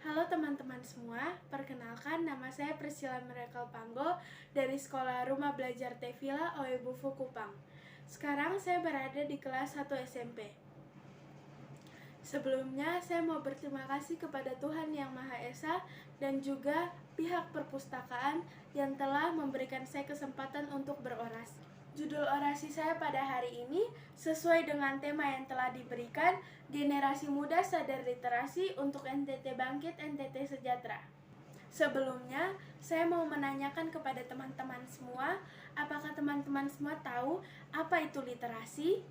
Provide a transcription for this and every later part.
Halo teman-teman semua, perkenalkan nama saya Priscilla Miracle Panggo dari Sekolah Rumah Belajar Tevila Oebufu Kupang. Sekarang saya berada di kelas 1 SMP. Sebelumnya saya mau berterima kasih kepada Tuhan Yang Maha Esa dan juga pihak perpustakaan yang telah memberikan saya kesempatan untuk berorasi. Judul orasi saya pada hari ini sesuai dengan tema yang telah diberikan, Generasi Muda Sadar Literasi untuk NTT Bangkit, NTT Sejahtera. Sebelumnya, saya mau menanyakan kepada teman-teman semua, apakah teman-teman semua tahu apa itu literasi?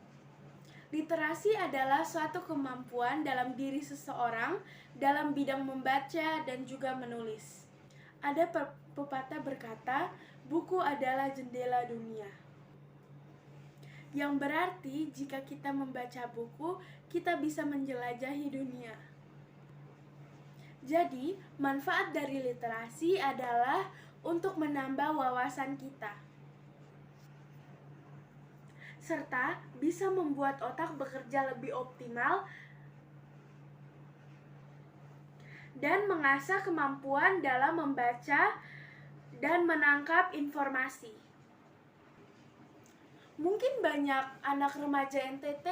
Literasi adalah suatu kemampuan dalam diri seseorang dalam bidang membaca dan juga menulis. Ada pepatah berkata, buku adalah jendela dunia. Yang berarti jika kita membaca buku, kita bisa menjelajahi dunia. Jadi, manfaat dari literasi adalah untuk menambah wawasan kita, serta bisa membuat otak bekerja lebih optimal dan mengasah kemampuan dalam membaca dan menangkap informasi. Mungkin banyak anak remaja NTT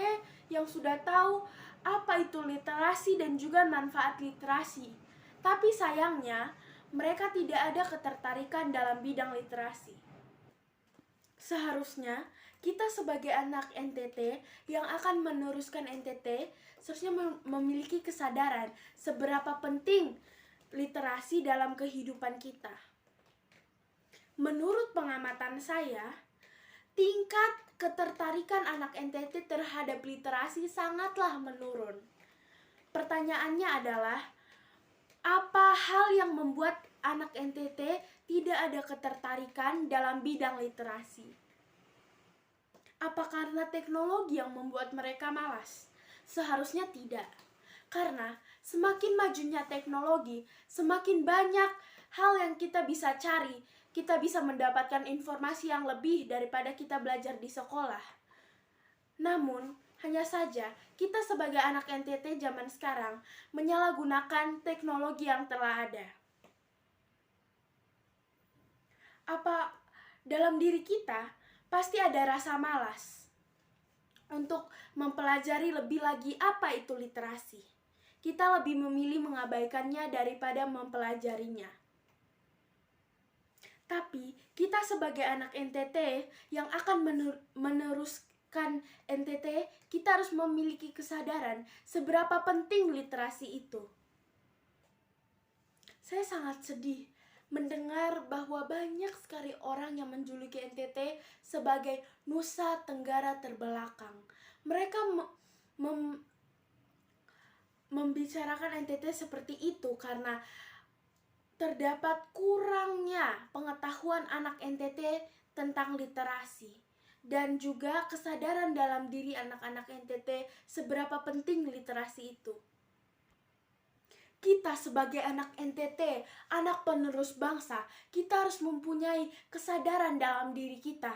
yang sudah tahu apa itu literasi dan juga manfaat literasi. Tapi sayangnya, mereka tidak ada ketertarikan dalam bidang literasi. Seharusnya, kita sebagai anak NTT yang akan meneruskan NTT, seharusnya memiliki kesadaran seberapa penting literasi dalam kehidupan kita. Menurut pengamatan saya, tingkat ketertarikan anak NTT terhadap literasi sangatlah menurun. Pertanyaannya adalah, apa hal yang membuat anak NTT tidak ada ketertarikan dalam bidang literasi? Apa karena teknologi yang membuat mereka malas? Seharusnya tidak. Karena semakin majunya teknologi, semakin banyak hal yang kita bisa cari, kita bisa mendapatkan informasi yang lebih daripada kita belajar di sekolah. Namun, hanya saja kita sebagai anak NTT zaman sekarang menyalahgunakan teknologi yang telah ada. Apa dalam diri kita pasti ada rasa malas untuk mempelajari lebih lagi apa itu literasi. Kita lebih memilih mengabaikannya daripada mempelajarinya. Tapi kita sebagai anak NTT yang akan meneruskan NTT, kita harus memiliki kesadaran seberapa penting literasi itu. Saya sangat sedih mendengar bahwa banyak sekali orang yang menjuluki NTT sebagai Nusa Tenggara terbelakang. Mereka membicarakan NTT seperti itu karena terdapat kurangnya pengetahuan anak NTT tentang literasi dan juga kesadaran dalam diri anak-anak NTT seberapa penting literasi itu. Kita sebagai anak NTT, anak penerus bangsa, kita harus mempunyai kesadaran dalam diri kita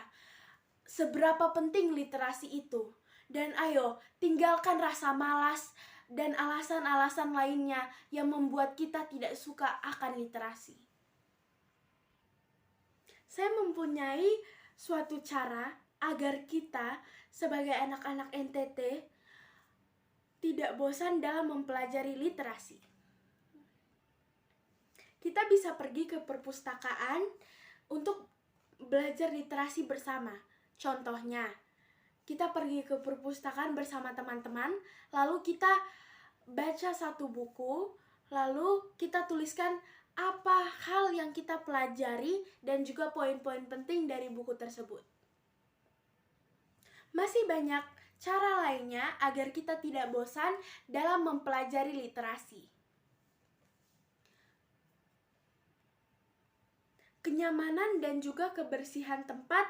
seberapa penting literasi itu. Dan ayo, tinggalkan rasa malas dan alasan-alasan lainnya yang membuat kita tidak suka akan literasi. Saya mempunyai suatu cara agar kita sebagai anak-anak NTT tidak bosan dalam mempelajari literasi. Kita bisa pergi ke perpustakaan untuk belajar literasi bersama. Contohnya, kita pergi ke perpustakaan bersama teman-teman, lalu kita baca satu buku, lalu kita tuliskan apa hal yang kita pelajari dan juga poin-poin penting dari buku tersebut. Masih banyak cara lainnya agar kita tidak bosan dalam mempelajari literasi. Kenyamanan dan juga kebersihan tempat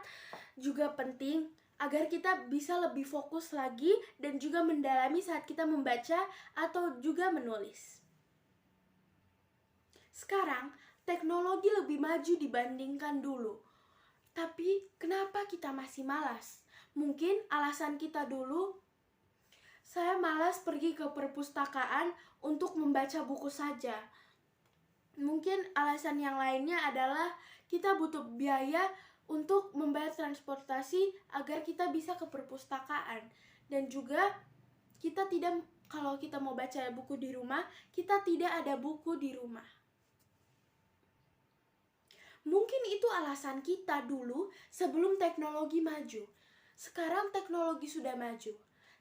juga penting agar kita bisa lebih fokus lagi dan juga mendalami saat kita membaca atau juga menulis. Sekarang, teknologi lebih maju dibandingkan dulu. Tapi, kenapa kita masih malas? Mungkin alasan kita dulu, saya malas pergi ke perpustakaan untuk membaca buku saja. Mungkin alasan yang lainnya adalah kita butuh biaya untuk membayar transportasi agar kita bisa ke perpustakaan. Dan juga kalau kita mau baca buku di rumah, kita tidak ada buku di rumah. Mungkin itu alasan kita dulu sebelum teknologi maju. Sekarang teknologi sudah maju.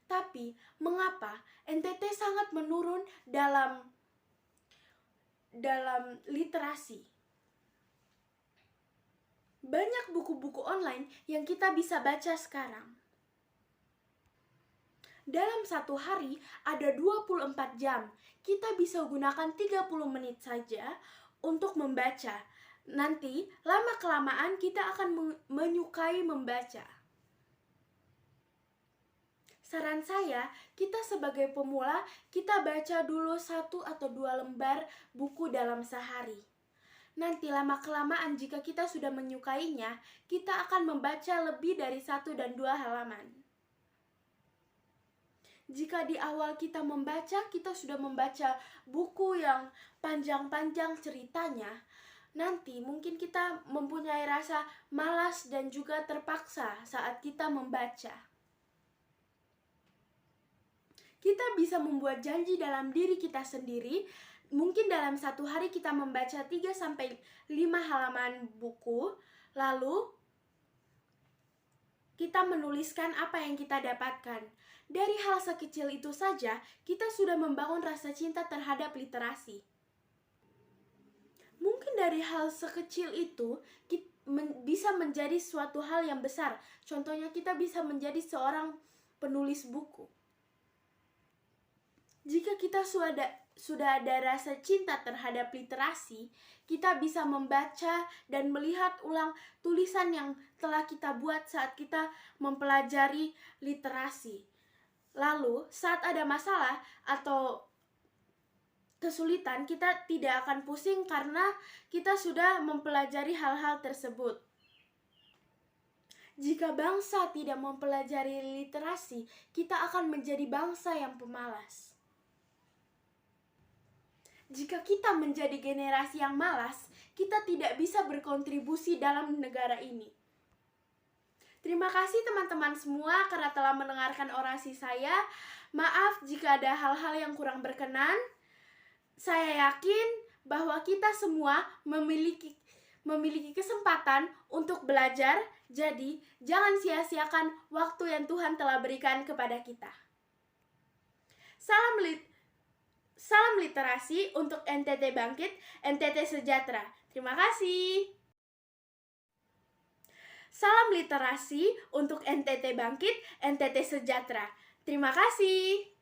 Tapi mengapa NTT sangat menurun dalam literasi? Banyak buku-buku online yang kita bisa baca sekarang. Dalam satu hari ada 24 jam. Kita bisa gunakan 30 menit saja untuk membaca. Nanti lama-kelamaan kita akan menyukai membaca. Saran saya, kita sebagai pemula, kita baca dulu 1 atau 2 lembar buku dalam sehari. Nanti lama-kelamaan jika kita sudah menyukainya, kita akan membaca lebih dari 1 dan 2 halaman. Jika di awal kita membaca, kita sudah membaca buku yang panjang-panjang ceritanya, nanti mungkin kita mempunyai rasa malas dan juga terpaksa saat kita membaca. Kita bisa membuat janji dalam diri kita sendiri. Mungkin dalam satu hari kita membaca 3-5 halaman buku, lalu kita menuliskan apa yang kita dapatkan. Dari hal sekecil itu saja, kita sudah membangun rasa cinta terhadap literasi. Mungkin dari hal sekecil itu bisa menjadi suatu hal yang besar. Contohnya kita bisa menjadi seorang penulis buku. Jika kita sudah ada rasa cinta terhadap literasi, kita bisa membaca dan melihat ulang tulisan yang telah kita buat saat kita mempelajari literasi. Lalu, saat ada masalah atau kesulitan, kita tidak akan pusing karena kita sudah mempelajari hal-hal tersebut. Jika bangsa tidak mempelajari literasi, kita akan menjadi bangsa yang pemalas. Jika kita menjadi generasi yang malas, kita tidak bisa berkontribusi dalam negara ini. Terima kasih teman-teman semua karena telah mendengarkan orasi saya. Maaf jika ada hal-hal yang kurang berkenan. Saya yakin bahwa kita semua memiliki kesempatan untuk belajar. Jadi, jangan sia-siakan waktu yang Tuhan telah berikan kepada kita. Salam literasi untuk NTT Bangkit, NTT Sejahtera. Terima kasih. Salam literasi untuk NTT Bangkit, NTT Sejahtera. Terima kasih.